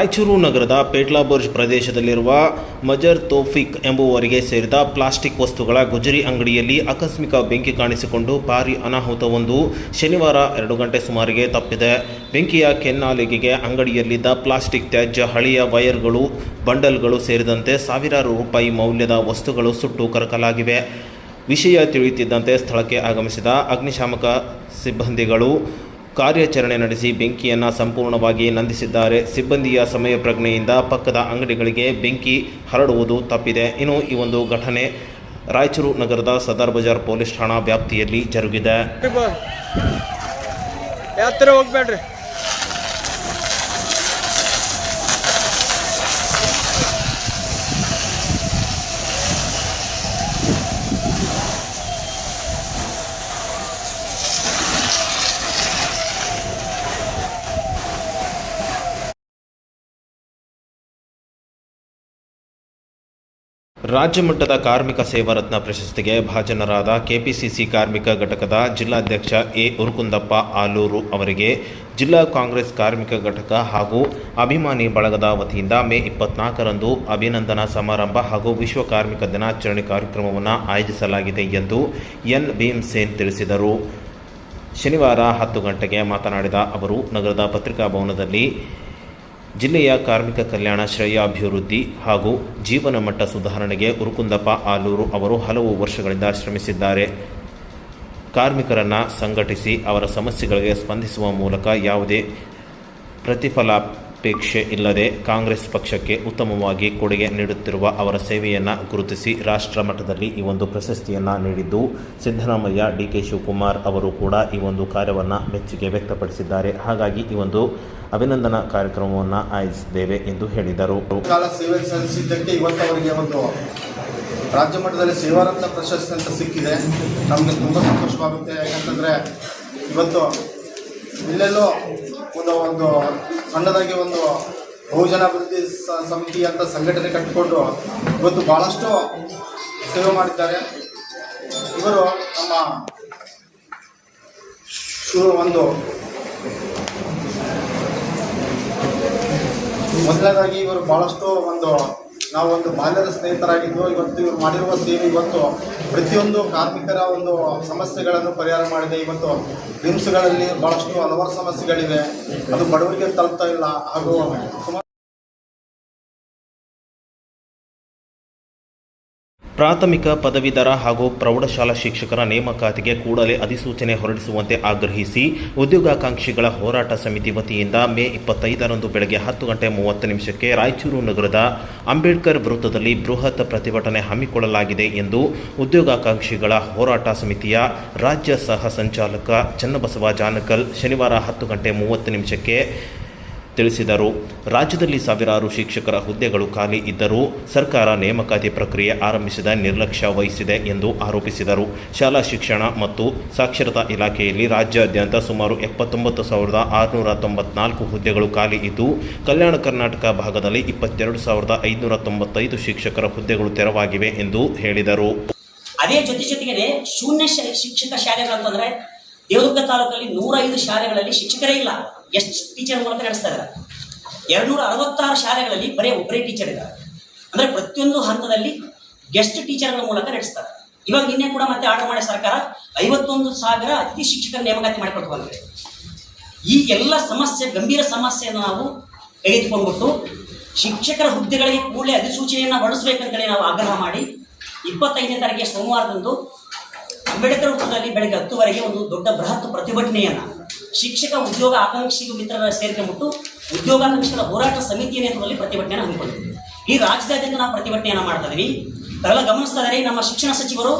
ರಾಯಚೂರು ನಗರದ ಪೇಟ್ಲಾಬುರ್ಜ್ ಪ್ರದೇಶದಲ್ಲಿರುವ ಮಜರ್ ತೌಫೀಕ್ ಎಂಬುವರಿಗೆ ಸೇರಿದ ಪ್ಲಾಸ್ಟಿಕ್ ವಸ್ತುಗಳ ಗುಜರಿ ಅಂಗಡಿಯಲ್ಲಿ ಆಕಸ್ಮಿಕ ಬೆಂಕಿ ಕಾಣಿಸಿಕೊಂಡು ಭಾರೀ ಅನಾಹುತವೊಂದು ಶನಿವಾರ 2 ಗಂಟೆ ಸುಮಾರಿಗೆ ತಪ್ಪಿದೆ. ಬೆಂಕಿಯ ಕೆನ್ನಾಲಿಗೆಗೆ ಅಂಗಡಿಯಲ್ಲಿದ್ದ ಪ್ಲಾಸ್ಟಿಕ್ ತ್ಯಾಜ್ಯ, ಹಳೆಯ ವೈರ್ಗಳು, ಬಂಡಲ್ಗಳು ಸೇರಿದಂತೆ ಸಾವಿರಾರು ರೂಪಾಯಿ ಮೌಲ್ಯದ ವಸ್ತುಗಳು ಸುಟ್ಟು ಕರಕಲಾಗಿವೆ. ವಿಷಯ ತಿಳಿಯುತ್ತಿದ್ದಂತೆ ಸ್ಥಳಕ್ಕೆ ಆಗಮಿಸಿದ ಅಗ್ನಿಶಾಮಕ ಸಿಬ್ಬಂದಿಗಳು ಕಾರ್ಯಾಚರಣೆ ನಡೆಸಿ ಬೆಂಕಿಯನ್ನು ಸಂಪೂರ್ಣವಾಗಿ ನಂದಿಸಿದ್ದಾರೆ. ಸಿಬ್ಬಂದಿಯ ಸಮಯ ಪ್ರಜ್ಞೆಯಿಂದ ಪಕ್ಕದ ಅಂಗಡಿಗಳಿಗೆ ಬೆಂಕಿ ಹರಡುವುದು ತಪ್ಪಿದೆ. ಇನ್ನು ಈ ಒಂದು ಘಟನೆ ರಾಯಚೂರು ನಗರದ ಸದರ್ ಬಜಾರ್ ಪೊಲೀಸ್ ಠಾಣಾ ವ್ಯಾಪ್ತಿಯಲ್ಲಿ ಜರುಗಿದೆ. ರಾಜ್ಯ ಮಟ್ಟದ ಕಾರ್ಮಿಕ ಸೇವಾ ರತ್ನ ಪ್ರಶಸ್ತಿಗೆ ಭಾಜನರಾದ ಕೆಪಿಸಿಸಿ ಕಾರ್ಮಿಕ ಘಟಕದ ಜಿಲ್ಲಾಧ್ಯಕ್ಷ ಎ ಉರುಕುಂದಪ್ಪ ಆಲೂರು ಅವರಿಗೆ ಜಿಲ್ಲಾ ಕಾಂಗ್ರೆಸ್ ಕಾರ್ಮಿಕ ಘಟಕ ಹಾಗೂ ಅಭಿಮಾನಿ ಬಳಗದ ವತಿಯಿಂದ ಮೇ 24ರಂದು ಅಭಿನಂದನಾ ಸಮಾರಂಭ ಹಾಗೂ ವಿಶ್ವ ಕಾರ್ಮಿಕ ದಿನಾಚರಣೆ ಕಾರ್ಯಕ್ರಮವನ್ನು ಆಯೋಜಿಸಲಾಗಿದೆ ಎಂದು ಎನ್ ಭೀಮಸೇನ್ ತಿಳಿಸಿದರು. ಶನಿವಾರ 10 ಗಂಟೆಗೆ ಮಾತನಾಡಿದ ಅವರು, ನಗರದ ಪತ್ರಿಕಾ ಭವನದಲ್ಲಿ ಜಿಲ್ಲೆಯ ಕಾರ್ಮಿಕ ಕಲ್ಯಾಣ, ಶ್ರೇಯಾಭಿವೃದ್ಧಿ ಹಾಗೂ ಜೀವನ ಮಟ್ಟ ಸುಧಾರಣೆಗೆ ಉರುಕುಂದಪ್ಪ ಆಲೂರು ಅವರು ಹಲವು ವರ್ಷಗಳಿಂದ ಶ್ರಮಿಸಿದ್ದಾರೆ. ಕಾರ್ಮಿಕರನ್ನು ಸಂಘಟಿಸಿ ಅವರ ಸಮಸ್ಯೆಗಳಿಗೆ ಸ್ಪಂದಿಸುವ ಮೂಲಕ ಯಾವುದೇ ಪ್ರತಿಫಲಾಪೇಕ್ಷೆ ಇಲ್ಲದೆ ಕಾಂಗ್ರೆಸ್ ಪಕ್ಷಕ್ಕೆ ಉತ್ತಮವಾಗಿ ಕೊಡುಗೆ ನೀಡುತ್ತಿರುವ ಅವರ ಸೇವೆಯನ್ನು ಗುರುತಿಸಿ ರಾಷ್ಟ್ರ ಮಟ್ಟದಲ್ಲಿ ಈ ಒಂದು ಪ್ರಶಸ್ತಿಯನ್ನು ನೀಡಿದ್ದು, ಸಿದ್ದರಾಮಯ್ಯ, ಡಿ.ಕೆ. ಶಿವಕುಮಾರ್ ಅವರು ಕೂಡ ಈ ಒಂದು ಕಾರ್ಯವನ್ನು ಮೆಚ್ಚುಗೆ ವ್ಯಕ್ತಪಡಿಸಿದ್ದಾರೆ. ಹಾಗಾಗಿ ಈ ಒಂದು ಅಭಿನಂದನಾ ಕಾರ್ಯಕ್ರಮವನ್ನು ಆಯೋಜಿಸಿದ್ದೇವೆ ಎಂದು ಹೇಳಿದರು. ಕಾಲ ಸೇವೆ ಸಲ್ಲಿಸಿದ್ದಕ್ಕೆ ಇವತ್ತು ಅವರಿಗೆ ಒಂದು ರಾಜ್ಯ ಮಟ್ಟದಲ್ಲಿ ಸೇವಾರತ್ನ ಪ್ರಶಸ್ತಿ ಅಂತ ಸಿಕ್ಕಿದೆ. ನಮಗೆ ತುಂಬ ಸಂತೋಷವಾಗುತ್ತೆ. ಯಾಕಂತಂದರೆ ಇವತ್ತು ಇಲ್ಲೆಲ್ಲೋ ಒಂದು ಸಣ್ಣದಾಗಿ ಒಂದು ಬಹುಜನ ಅಭಿವೃದ್ಧಿ ಸಮಿತಿ ಅಂತ ಸಂಘಟನೆ ಕಟ್ಟಿಕೊಂಡು ಇವತ್ತು ಭಾಳಷ್ಟು ಸೇವೆ ಮಾಡಿದ್ದಾರೆ. ಇವರು ನಮ್ಮ ಮೊದಲನೇದಾಗಿ ಇವರು ಭಾಳಷ್ಟು ನಾವು ಬಾಲ್ಯದ ಸ್ನೇಹಿತರಾಗಿದ್ದು, ಇವತ್ತು ಇವರು ಮಾಡಿರುವ ಸೇವೆ ಇವತ್ತು ಪ್ರತಿಯೊಂದು ಕಾರ್ಮಿಕರ ಒಂದು ಸಮಸ್ಯೆಗಳನ್ನು ಪರಿಹಾರ ಮಾಡಿದೆ. ಇವತ್ತು ರಿಮ್ಸ್ಗಳಲ್ಲಿ ಭಾಳಷ್ಟು ಹಲವಾರು ಸಮಸ್ಯೆಗಳಿವೆ, ಅದು ಬಡವರಿಗೆ ತಲುಪ್ತಾ ಇಲ್ಲ. ಹಾಗೂ ಪ್ರಾಥಮಿಕ ಪದವೀಧರ ಹಾಗೂ ಪ್ರೌಢಶಾಲಾ ಶಿಕ್ಷಕರ ನೇಮಕಾತಿಗೆ ಕೂಡಲೇ ಅಧಿಸೂಚನೆ ಹೊರಡಿಸುವಂತೆ ಆಗ್ರಹಿಸಿ ಉದ್ಯೋಗಾಕಾಂಕ್ಷಿಗಳ ಹೋರಾಟ ಸಮಿತಿ ವತಿಯಿಂದ ಮೇ 25ರಂದು ಬೆಳಗ್ಗೆ 10:30 ರಾಯಚೂರು ನಗರದ ಅಂಬೇಡ್ಕರ್ ವೃತ್ತದಲ್ಲಿ ಬೃಹತ್ ಪ್ರತಿಭಟನೆ ಹಮ್ಮಿಕೊಳ್ಳಲಾಗಿದೆ ಎಂದು ಉದ್ಯೋಗಾಕಾಂಕ್ಷಿಗಳ ಹೋರಾಟ ಸಮಿತಿಯ ರಾಜ್ಯ ಸಹ ಸಂಚಾಲಕ ಚನ್ನಬಸವ ಜಾನಕಲ್ ಶನಿವಾರ 10:30 ತಿಳಿಸಿದರು. ರಾಜ್ಯದಲ್ಲಿ ಸಾವಿರಾರು ಶಿಕ್ಷಕರ ಹುದ್ದೆಗಳು ಖಾಲಿ ಇದ್ದರೂ ಸರ್ಕಾರ ನೇಮಕಾತಿ ಪ್ರಕ್ರಿಯೆ ಆರಂಭಿಸಿದ ನಿರ್ಲಕ್ಷ್ಯ ವಹಿಸಿದೆ ಎಂದು ಆರೋಪಿಸಿದರು. ಶಾಲಾ ಶಿಕ್ಷಣ ಮತ್ತು ಸಾಕ್ಷರತಾ ಇಲಾಖೆಯಲ್ಲಿ ರಾಜ್ಯಾದ್ಯಂತ ಸುಮಾರು 79,694 ಹುದ್ದೆಗಳು ಖಾಲಿ ಇದ್ದು, ಕಲ್ಯಾಣ ಕರ್ನಾಟಕ ಭಾಗದಲ್ಲಿ 22,595 ಶಿಕ್ಷಕರ ಹುದ್ದೆಗಳು ತೆರವಾಗಿವೆ ಎಂದು ಹೇಳಿದರು. ಅದೇ ಜೊತೆಗೆ ಶೂನ್ಯ ಶಿಕ್ಷಕ ಶಾಲೆಗಳಂತಂದ್ರೆ ದೇವದುರ್ಗ ತಾಲೂಕಲ್ಲಿ 105 ಶಾಲೆಗಳಲ್ಲಿ ಶಿಕ್ಷಕರೇ ಇಲ್ಲ. ಎಷ್ಟು ಟೀಚರ್ ಮೂಲಕ ನಡೆಸ್ತಾ ಇದ್ದಾರೆ. 266 ಶಾಲೆಗಳಲ್ಲಿ ಬರೀ ಒಬ್ಬರೇ ಟೀಚರ್ ಇದ್ದಾರೆ. ಅಂದರೆ ಪ್ರತಿಯೊಂದು ಹಂತದಲ್ಲಿ ಗೆಸ್ಟ್ ಟೀಚರ್ಗಳ ಮೂಲಕ ನಡೆಸ್ತಾರೆ. ಇವಾಗ ನಿನ್ನೆ ಕೂಡ ಮತ್ತೆ ಆರ್ಡರ್ ಮಾಡಿ ಸರ್ಕಾರ 51,000 ಅತಿಥಿ ಶಿಕ್ಷಕರ ನೇಮಕಾತಿ ಮಾಡಿಕೊಳ್ತಾರೆ. ಈ ಎಲ್ಲ ಸಮಸ್ಯೆ, ಗಂಭೀರ ಸಮಸ್ಯೆಯನ್ನು ನಾವು ತೆಗೆದುಕೊಂಡ್ಬಿಟ್ಟು ಶಿಕ್ಷಕರ ಹುದ್ದೆಗಳಿಗೆ ಕೂಡಲೇ ಅಧಿಸೂಚನೆಯನ್ನು ಹೊರಡಿಸಬೇಕಂತೇಳಿ ನಾವು ಆಗ್ರಹ ಮಾಡಿ 25ನೇ ತಾರೀಕಿಗೆ ಸೋಮವಾರದಂದು ಅಂಬೇಡ್ಕರ್ ವೃತ್ತದಲ್ಲಿ ಬೆಳಗ್ಗೆ 10 ಒಂದು ದೊಡ್ಡ ಬೃಹತ್ ಪ್ರತಿಭಟನೆಯನ್ನು ಶಿಕ್ಷಕ ಉದ್ಯೋಗ ಆಕಾಂಕ್ಷಿ ಮಿತ್ರರ ಸೇರಿಕೊಂಡ್ಬಿಟ್ಟು ಉದ್ಯೋಗಾಕಾಂಕ್ಷಿಗಳ ಹೋರಾಟ ಸಮಿತಿಯ ನೇತೃತ್ವದಲ್ಲಿ ಪ್ರತಿಭಟನೆಯನ್ನು ಹಮ್ಮಿಕೊಂಡಿದ್ವಿ. ಈ ರಾಜ್ಯದಾದ್ಯಂತ ನಾವು ಪ್ರತಿಭಟನೆಯನ್ನು ಮಾಡ್ತಾ ಇದೀವಿ. ತಾವೆಲ್ಲ ಗಮನಿಸ್ತಾ ಇದ್ದಾರೆ, ನಮ್ಮ ಶಿಕ್ಷಣ ಸಚಿವರು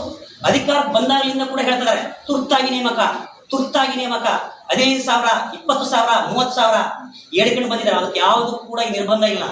ಅಧಿಕಾರ ಬಂದಾಗಲಿಂದ ಕೂಡ ಹೇಳ್ತಾ ಇದ್ದಾರೆ, ತುರ್ತಾಗಿ ನೇಮಕ 15,000, 20,000, 30,000 ಹೇಳಿಕೊಂಡು ಬಂದಿದ್ದಾರೆ. ಅದಕ್ಕೆ ಯಾವುದೂ ಕೂಡ ಈ ನಿರ್ಬಂಧ ಇಲ್ಲ.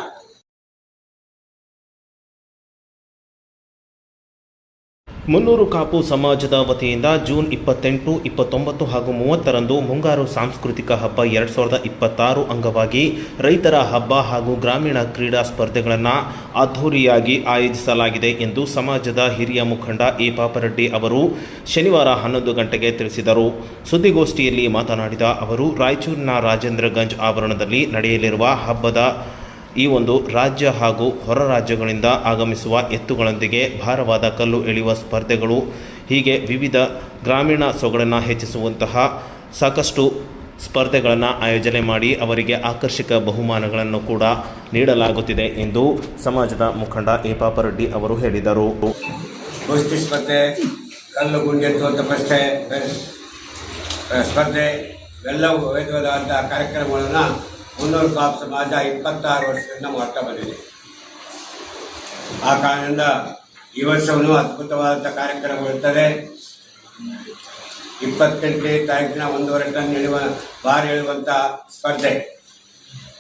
ಮುನ್ನೂರು ಕಾಪು ಸಮಾಜದ ವತಿಯಿಂದ ಜೂನ್ 28, 29 ಹಾಗೂ 30ರಂದು ಮುಂಗಾರು ಸಾಂಸ್ಕೃತಿಕ ಹಬ್ಬ 2026 ಅಂಗವಾಗಿ ರೈತರ ಹಬ್ಬ ಹಾಗೂ ಗ್ರಾಮೀಣ ಕ್ರೀಡಾ ಸ್ಪರ್ಧೆಗಳನ್ನು ಅದ್ಧೂರಿಯಾಗಿ ಆಯೋಜಿಸಲಾಗಿದೆ ಎಂದು ಸಮಾಜದ ಹಿರಿಯ ಮುಖಂಡ ಎ ಪಾಪರೆಡ್ಡಿ ಅವರು ಶನಿವಾರ 11 ಗಂಟೆಗೆ ತಿಳಿಸಿದರು. ಸುದ್ದಿಗೋಷ್ಠಿಯಲ್ಲಿ ಮಾತನಾಡಿದ ಅವರು, ರಾಯಚೂರಿನ ರಾಜೇಂದ್ರಗಂಜ್ ಆವರಣದಲ್ಲಿ ನಡೆಯಲಿರುವ ಹಬ್ಬದ ಈ ಒಂದು ರಾಜ್ಯ ಹಾಗೂ ಹೊರ ರಾಜ್ಯಗಳಿಂದ ಆಗಮಿಸುವ ಎತ್ತುಗಳೊಂದಿಗೆ ಭಾರವಾದ ಕಲ್ಲು ಎಳೆಯುವ ಸ್ಪರ್ಧೆಗಳು ಹೀಗೆ ವಿವಿಧ ಗ್ರಾಮೀಣ ಸೊಗಡನ್ನು ಹೆಚ್ಚಿಸುವಂತಹ ಸಾಕಷ್ಟು ಸ್ಪರ್ಧೆಗಳನ್ನು ಆಯೋಜನೆ ಮಾಡಿ ಅವರಿಗೆ ಆಕರ್ಷಕ ಬಹುಮಾನಗಳನ್ನು ಕೂಡ ನೀಡಲಾಗುತ್ತಿದೆ ಎಂದು ಸಮಾಜದ ಮುಖಂಡ ಎ ಪಾಪರೆಡ್ಡಿ ಅವರು ಹೇಳಿದರು. ಕುಸ್ತಿ ಸ್ಪರ್ಧೆ, ಕಲ್ಲು ಗುಂಡೆತ್ತುವಂಥ ಸ್ಪರ್ಧೆ ಎಲ್ಲವೂ ವಿಧವಾದಂಥ ಕಾರ್ಯಕ್ರಮಗಳನ್ನು ಮುನ್ನೂರು ಕಾಪ್ ಸಮಾಜ 26 ವರ್ಷದಿಂದ ಮಾಡ್ತಾ ಬಂದಿದೆ. ಆ ಕಾರಣದಿಂದ ಈ ವರ್ಷವೂ ಅದ್ಭುತವಾದಂಥ ಕಾರ್ಯಕ್ರಮಗಳಿರ್ತದೆ. 28ನೇ ತಾರೀಕಿನ 1.5 ಟನ್ ಭಾರ ಎಳೆಯುವಂಥ ಸ್ಪರ್ಧೆ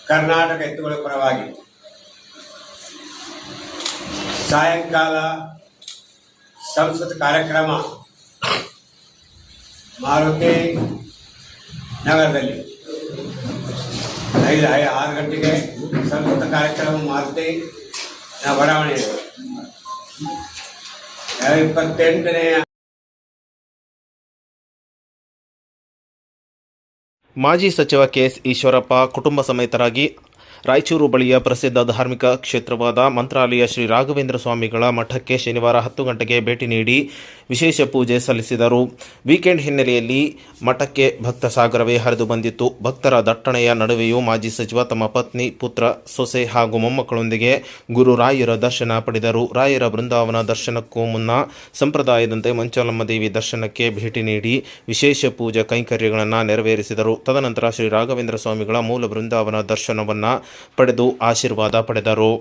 ಕರ್ನಾಟಕ ಎತ್ತುಗಳ ಪರವಾಗಿ. ಸಾಯಂಕಾಲ ಸಂಸ್ಕೃತ ಕಾರ್ಯಕ್ರಮ ಮಾರುತಿ ನಗರದಲ್ಲಿ 6 ಗಂಟೆಗೆ ಸಂಸ್ಕೃತ ಕಾರ್ಯಕ್ರಮ ಮಾರುತಿ ಬಡಾವಣೆ 28ನೇ. ಮಾಜಿ ಸಚಿವ ಕೆಎಸ್ ಈಶ್ವರಪ್ಪ ಕುಟುಂಬ ಸಮೇತರಾಗಿ ರಾಯಚೂರು ಬಳಿಯ ಪ್ರಸಿದ್ಧ ಧಾರ್ಮಿಕ ಕ್ಷೇತ್ರವಾದ ಮಂತ್ರಾಲಯ ಶ್ರೀ ರಾಘವೇಂದ್ರ ಸ್ವಾಮಿಗಳ ಮಠಕ್ಕೆ ಶನಿವಾರ 10 ಗಂಟೆಗೆ ಭೇಟಿ ನೀಡಿ ವಿಶೇಷ ಪೂಜೆ ಸಲ್ಲಿಸಿದರು. ವೀಕೆಂಡ್ ಹಿನ್ನೆಲೆಯಲ್ಲಿ ಮಠಕ್ಕೆ ಭಕ್ತ ಸಾಗರವೇ ಹರಿದು ಬಂದಿತ್ತು. ಭಕ್ತರ ದಟ್ಟಣೆಯ ನಡುವೆಯೂ ಮಾಜಿ ಸಚಿವ ತಮ್ಮ ಪತ್ನಿ, ಪುತ್ರ, ಸೊಸೆ ಹಾಗೂ ಮೊಮ್ಮಕ್ಕಳೊಂದಿಗೆ ಗುರು ರಾಯರ ದರ್ಶನ ಪಡೆದರು. ರಾಯರ ಬೃಂದಾವನ ದರ್ಶನಕ್ಕೂ ಮುನ್ನ ಸಂಪ್ರದಾಯದಂತೆ ಮಂಚಾಲಮ್ಮ ದೇವಿ ದರ್ಶನಕ್ಕೆ ಭೇಟಿ ನೀಡಿ ವಿಶೇಷ ಪೂಜಾ ಕೈಂಕರ್ಯಗಳನ್ನು ನೆರವೇರಿಸಿದರು. ತದನಂತರ ಶ್ರೀ ರಾಘವೇಂದ್ರ ಸ್ವಾಮಿಗಳ ಮೂಲ ಬೃಂದಾವನ ದರ್ಶನವನ್ನು ಪಡೆದು ಆಶೀರ್ವಾದ ಪಡೆದರು.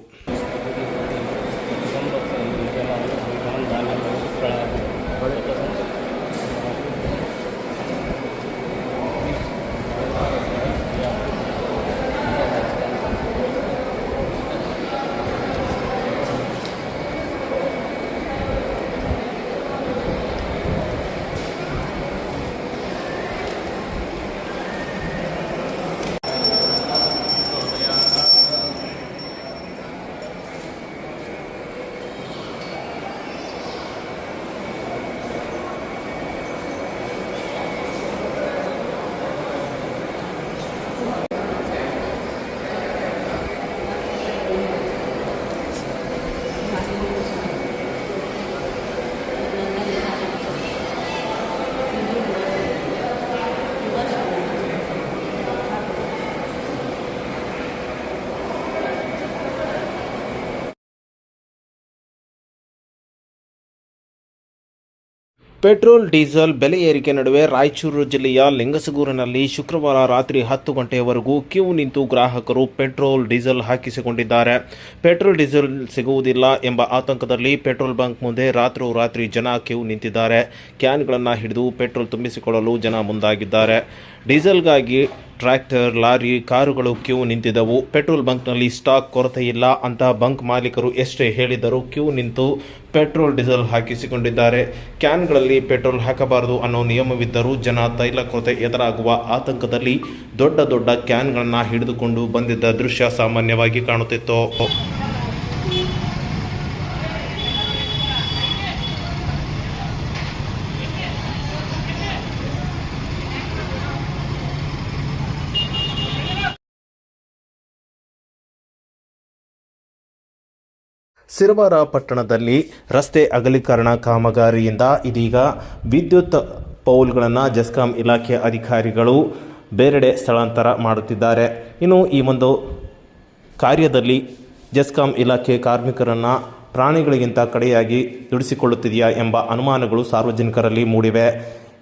ಪೆಟ್ರೋಲ್ ಡೀಸೆಲ್ ಬೆಲೆ ಏರಿಕೆ ನಡುವೆ ರಾಯಚೂರು ಜಿಲ್ಲೆಯ ಲಿಂಗಸಗೂರಿನಲ್ಲಿ ಶುಕ್ರವಾರ ರಾತ್ರಿ 10 ಗಂಟೆಯವರೆಗೂ ಕ್ಯೂ ನಿಂತು ಗ್ರಾಹಕರು ಪೆಟ್ರೋಲ್ ಡೀಸೆಲ್ ಹಾಕಿಸಿಕೊಂಡಿದ್ದಾರೆ. ಪೆಟ್ರೋಲ್ ಡೀಸೆಲ್ ಸಿಗುವುದಿಲ್ಲ ಎಂಬ ಆತಂಕದಲ್ಲಿ ಪೆಟ್ರೋಲ್ ಬಂಕ್ ಮುಂದೆ ರಾತ್ರೋರಾತ್ರಿ ಜನ ಕ್ಯೂ ನಿಂತಿದ್ದಾರೆ. ಕ್ಯಾನ್ಗಳನ್ನು ಹಿಡಿದು ಪೆಟ್ರೋಲ್ ತುಂಬಿಸಿಕೊಳ್ಳಲು ಜನ ಮುಂದಾಗಿದ್ದಾರೆ. ಡೀಸೆಲ್ಗಾಗಿ ಟ್ರ್ಯಾಕ್ಟರ್, ಲಾರಿ, ಕಾರುಗಳು ಕ್ಯೂ ನಿಂತಿದ್ದವು. ಪೆಟ್ರೋಲ್ ಬಂಕ್ನಲ್ಲಿ ಸ್ಟಾಕ್ ಕೊರತೆ ಇಲ್ಲ ಅಂತ ಬಂಕ್ ಮಾಲೀಕರು ಎಷ್ಟೇ ಹೇಳಿದರೂ ಕ್ಯೂ ನಿಂತು ಪೆಟ್ರೋಲ್ ಡೀಸೆಲ್ ಹಾಕಿಸಿಕೊಂಡಿದ್ದಾರೆ. ಕ್ಯಾನ್ಗಳಲ್ಲಿ ಪೆಟ್ರೋಲ್ ಹಾಕಬಾರದು ಅನ್ನೋ ನಿಯಮವಿದ್ದರೂ ಜನ ತೈಲ ಕೊರತೆ ಎದುರಾಗುವ ಆತಂಕದಲ್ಲಿ ದೊಡ್ಡ ದೊಡ್ಡ ಕ್ಯಾನ್ಗಳನ್ನು ಹಿಡಿದುಕೊಂಡು ಬಂದಿದ್ದ ದೃಶ್ಯ ಸಾಮಾನ್ಯವಾಗಿ ಕಾಣುತ್ತಿತ್ತು. ಸಿರವಾರ ಪಟ್ಟಣದಲ್ಲಿ ರಸ್ತೆ ಅಗಲೀಕರಣ ಕಾಮಗಾರಿಯಿಂದ ಇದೀಗ ವಿದ್ಯುತ್ ಪೌಲ್ಗಳನ್ನು ಜೆಸ್ಕಾಂ ಇಲಾಖೆ ಅಧಿಕಾರಿಗಳು ಬೇರೆಡೆ ಸ್ಥಳಾಂತರ ಮಾಡುತ್ತಿದ್ದಾರೆ. ಇನ್ನು ಈ ಒಂದು ಕಾರ್ಯದಲ್ಲಿ ಜೆಸ್ಕಾಂ ಇಲಾಖೆ ಕಾರ್ಮಿಕರನ್ನು ಪ್ರಾಣಿಗಳಿಗಿಂತ ಕಡೆಯಾಗಿ ದುಡಿಸಿಕೊಳ್ಳುತ್ತಿದೆಯಾ ಎಂಬ ಅನುಮಾನಗಳು ಸಾರ್ವಜನಿಕರಲ್ಲಿ ಮೂಡಿವೆ.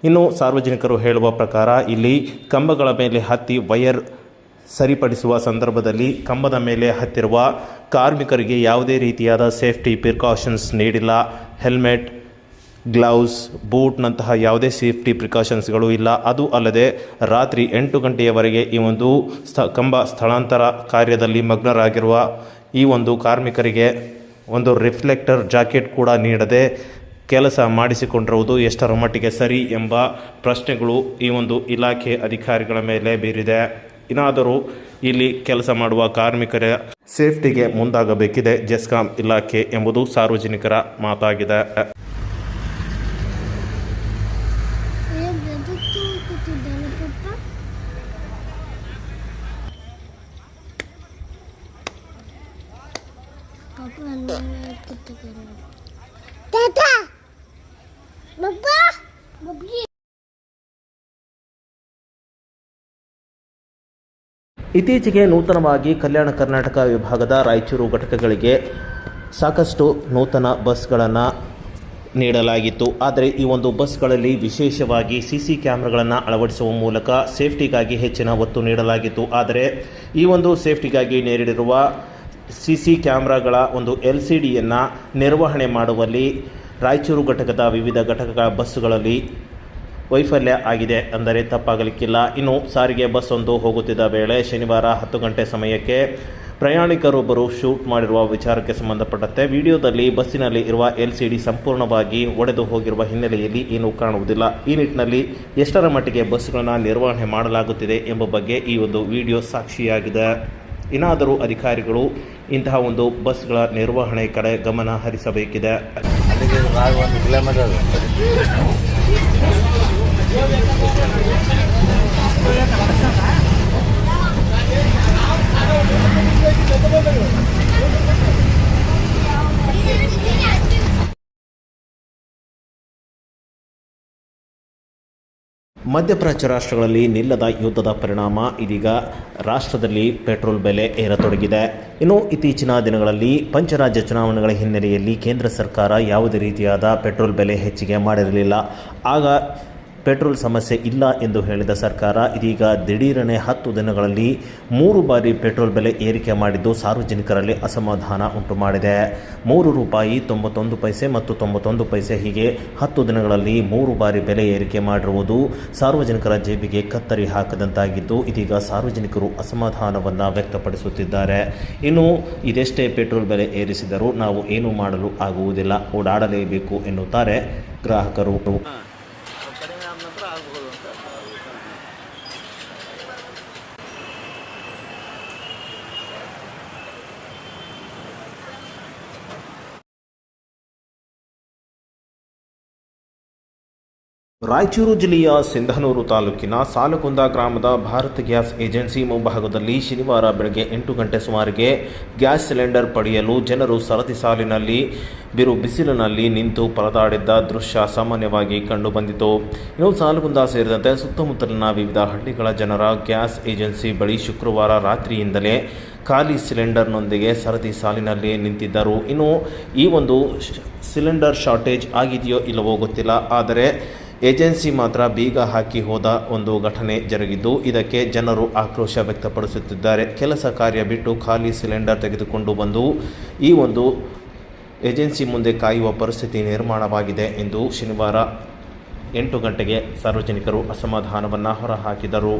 ಇನ್ನು ಸಾರ್ವಜನಿಕರು ಹೇಳುವ ಪ್ರಕಾರ ಇಲ್ಲಿ ಕಂಬಗಳ ಮೇಲೆ ಹತ್ತಿ ವೈರ್ ಸರಿಪಡಿಸುವ ಸಂದರ್ಭದಲ್ಲಿ ಕಂಬದ ಮೇಲೆ ಹತ್ತಿರುವ ಕಾರ್ಮಿಕರಿಗೆ ಯಾವುದೇ ರೀತಿಯಾದ ಸೇಫ್ಟಿ ಪ್ರಿಕಾಷನ್ಸ್ ನೀಡಿಲ್ಲ. ಹೆಲ್ಮೆಟ್, ಗ್ಲೌಸ್, ಬೂಟ್ನಂತಹ ಯಾವುದೇ ಸೇಫ್ಟಿ ಪ್ರಿಕಾಷನ್ಸ್ಗಳು ಇಲ್ಲ. ಅದು ಅಲ್ಲದೆ ರಾತ್ರಿ 8 ಗಂಟೆಯವರೆಗೆ ಈ ಒಂದು ಕಂಬ ಸ್ಥಳಾಂತರ ಕಾರ್ಯದಲ್ಲಿ ಮಗ್ನರಾಗಿರುವ ಈ ಒಂದು ಕಾರ್ಮಿಕರಿಗೆ ಒಂದು ರಿಫ್ಲೆಕ್ಟರ್ ಜಾಕೆಟ್ ಕೂಡ ನೀಡದೆ ಕೆಲಸ ಮಾಡಿಸಿಕೊಂಡಿರುವುದು ಎಷ್ಟರ ಮಟ್ಟಿಗೆ ಸರಿ ಎಂಬ ಪ್ರಶ್ನೆಗಳು ಈ ಒಂದು ಇಲಾಖೆ ಅಧಿಕಾರಿಗಳ ಮೇಲೆ ಬೀರಿದೆ. ಇನ್ನಾದರೂ ಇಲ್ಲಿ ಕೆಲಸ ಮಾಡುವ ಕಾರ್ಮಿಕರ ಸೇಫ್ಟಿಗೆ ಮುಂದಾಗಬೇಕಿದೆ ಜೆಸ್ಕಾಂ ಇಲಾಖೆ ಎಂಬುದು ಸಾರ್ವಜನಿಕರ ಮಾತಾಗಿದೆ. ಇತ್ತೀಚೆಗೆ ನೂತನವಾಗಿ ಕಲ್ಯಾಣ ಕರ್ನಾಟಕ ವಿಭಾಗದ ರಾಯಚೂರು ಘಟಕಗಳಿಗೆ ಸಾಕಷ್ಟು ನೂತನ ಬಸ್ಗಳನ್ನು ನೀಡಲಾಗಿತ್ತು. ಆದರೆ ಈ ಒಂದು ಬಸ್ಗಳಲ್ಲಿ ವಿಶೇಷವಾಗಿ CC ಕ್ಯಾಮ್ರಾಗಳನ್ನು ಅಳವಡಿಸುವ ಮೂಲಕ ಸೇಫ್ಟಿಗಾಗಿ ಹೆಚ್ಚಿನ ಒತ್ತು ನೀಡಲಾಗಿತ್ತು. ಆದರೆ ಈ ಒಂದು ಸೇಫ್ಟಿಗಾಗಿ ನೀಡಿರುವ CC ಕ್ಯಾಮ್ರಾಗಳ ಒಂದು LCDಯನ್ನು ನಿರ್ವಹಣೆ ಮಾಡುವಲ್ಲಿ ರಾಯಚೂರು ಘಟಕದ ವಿವಿಧ ಘಟಕಗಳ ಬಸ್ಸುಗಳಲ್ಲಿ ವೈಫಲ್ಯ ಆಗಿದೆ ಅಂದರೆ ತಪ್ಪಾಗಲಿಕ್ಕಿಲ್ಲ. ಇನ್ನು ಸಾರಿಗೆ ಬಸ್ ಒಂದು ಹೋಗುತ್ತಿದ್ದ ವೇಳೆ ಶನಿವಾರ 10 ಗಂಟೆ ಸಮಯಕ್ಕೆ ಪ್ರಯಾಣಿಕರೊಬ್ಬರು ಶೂಟ್ ಮಾಡಿರುವ ವಿಚಾರಕ್ಕೆ ಸಂಬಂಧಪಟ್ಟಂತೆ ವಿಡಿಯೋದಲ್ಲಿ ಬಸ್ಸಿನಲ್ಲಿ ಇರುವ LCD ಸಂಪೂರ್ಣವಾಗಿ ಒಡೆದು ಹೋಗಿರುವ ಹಿನ್ನೆಲೆಯಲ್ಲಿ ಏನೂ ಕಾಣುವುದಿಲ್ಲ. ಈ ನಿಟ್ಟಿನಲ್ಲಿ ಎಷ್ಟರ ಮಟ್ಟಿಗೆ ಬಸ್ಗಳನ್ನು ನಿರ್ವಹಣೆ ಮಾಡಲಾಗುತ್ತಿದೆ ಎಂಬ ಬಗ್ಗೆ ಈ ಒಂದು ವಿಡಿಯೋ ಸಾಕ್ಷಿಯಾಗಿದೆ. ಇನ್ನಾದರೂ ಅಧಿಕಾರಿಗಳು ಇಂತಹ ಒಂದು ಬಸ್ಗಳ ನಿರ್ವಹಣೆ ಕಡೆ ಗಮನ ಹರಿಸಬೇಕಿದೆ. ಮಧ್ಯಪ್ರಾಚ್ಯ ರಾಷ್ಟ್ರಗಳಲ್ಲಿ ನಿಲ್ಲದ ಯುದ್ಧದ ಪರಿಣಾಮ ಇದೀಗ ರಾಷ್ಟ್ರದಲ್ಲಿ ಪೆಟ್ರೋಲ್ ಬೆಲೆ ಏರತೊಡಗಿದೆ. ಇನ್ನು ಇತ್ತೀಚಿನ ದಿನಗಳಲ್ಲಿ ಪಂಚರಾಜ್ಯ ಚುನಾವಣೆಗಳ ಹಿನ್ನೆಲೆಯಲ್ಲಿ ಕೇಂದ್ರ ಸರ್ಕಾರ ಯಾವುದೇ ರೀತಿಯಾದ ಪೆಟ್ರೋಲ್ ಬೆಲೆ ಹೆಚ್ಚಿಗೆ ಮಾಡಿರಲಿಲ್ಲ. ಆಗ ಪೆಟ್ರೋಲ್ ಸಮಸ್ಯೆ ಇಲ್ಲ ಎಂದು ಹೇಳಿದ ಸರ್ಕಾರ ಇದೀಗ ದಿಢೀರನೆ 10 ದಿನಗಳಲ್ಲಿ 3 ಬಾರಿ ಪೆಟ್ರೋಲ್ ಬೆಲೆ ಏರಿಕೆ ಮಾಡಿದ್ದು ಸಾರ್ವಜನಿಕರಲ್ಲಿ ಅಸಮಾಧಾನ ಉಂಟು ಮಾಡಿದೆ. ₹3.91 ಮತ್ತು 91 ಪೈಸೆ ಹೀಗೆ 10 ದಿನಗಳಲ್ಲಿ 3 ಬಾರಿ ಬೆಲೆ ಏರಿಕೆ ಮಾಡಿರುವುದು ಸಾರ್ವಜನಿಕರ ಜೇಬಿಗೆ ಕತ್ತರಿ ಹಾಕದಂತಾಗಿದ್ದು ಇದೀಗ ಸಾರ್ವಜನಿಕರು ಅಸಮಾಧಾನವನ್ನು ವ್ಯಕ್ತಪಡಿಸುತ್ತಿದ್ದಾರೆ. ಇನ್ನು ಇದೆಷ್ಟೇ ಪೆಟ್ರೋಲ್ ಬೆಲೆ ಏರಿಸಿದರೂ ನಾವು ಏನೂ ಮಾಡಲು ಆಗುವುದಿಲ್ಲ, ಓಡಾಡಲೇಬೇಕು ಎನ್ನುತ್ತಾರೆ ಗ್ರಾಹಕರು. ರಾಯಚೂರು ಜಿಲ್ಲೆಯ ಸಿಂಧನೂರು ತಾಲೂಕಿನ ಸಾಲುಕುಂದ ಗ್ರಾಮದ ಭಾರತ್ ಗ್ಯಾಸ್ ಏಜೆನ್ಸಿ ಮುಂಭಾಗದಲ್ಲಿ ಶನಿವಾರ ಬೆಳಗ್ಗೆ 8 ಗಂಟೆ ಸುಮಾರಿಗೆ ಗ್ಯಾಸ್ ಸಿಲಿಂಡರ್ ಪಡೆಯಲು ಜನರು ಸರತಿ ಸಾಲಿನಲ್ಲಿ ಬಿರು ಬಿಸಿಲಿನಲ್ಲಿ ನಿಂತು ಪರದಾಡಿದ್ದ ದೃಶ್ಯ ಸಾಮಾನ್ಯವಾಗಿ ಕಂಡುಬಂದಿತು. ಇನ್ನು ಸಾಲುಕುಂದ ಸೇರಿದಂತೆ ಸುತ್ತಮುತ್ತಲಿನ ವಿವಿಧ ಹಳ್ಳಿಗಳ ಜನರ ಗ್ಯಾಸ್ ಏಜೆನ್ಸಿ ಬಳಿ ಶುಕ್ರವಾರ ರಾತ್ರಿಯಿಂದಲೇ ಖಾಲಿ ಸಿಲಿಂಡರ್ನೊಂದಿಗೆ ಸರತಿ ಸಾಲಿನಲ್ಲಿ ನಿಂತಿದ್ದರು. ಇನ್ನು ಈ ಒಂದು ಸಿಲಿಂಡರ್ ಶಾರ್ಟೇಜ್ ಆಗಿದೆಯೋ ಇಲ್ಲವೋ ಗೊತ್ತಿಲ್ಲ, ಆದರೆ ಏಜೆನ್ಸಿ ಮಾತ್ರ ಬೀಗ ಹಾಕಿ ಹೋದ ಒಂದು ಘಟನೆ ಜರುಗಿದ್ದು ಇದಕ್ಕೆ ಜನರು ಆಕ್ರೋಶ ವ್ಯಕ್ತಪಡಿಸುತ್ತಿದ್ದಾರೆ. ಕೆಲಸ ಕಾರ್ಯ ಬಿಟ್ಟು ಖಾಲಿ ಸಿಲಿಂಡರ್ ತೆಗೆದುಕೊಂಡು ಬಂದು ಈ ಒಂದು ಏಜೆನ್ಸಿ ಮುಂದೆ ಕಾಯುವ ಪರಿಸ್ಥಿತಿ ನಿರ್ಮಾಣವಾಗಿದೆ ಎಂದು ಶನಿವಾರ 8 ಗಂಟೆಗೆ ಸಾರ್ವಜನಿಕರು ಅಸಮಾಧಾನವನ್ನು ಹೊರಹಾಕಿದರು.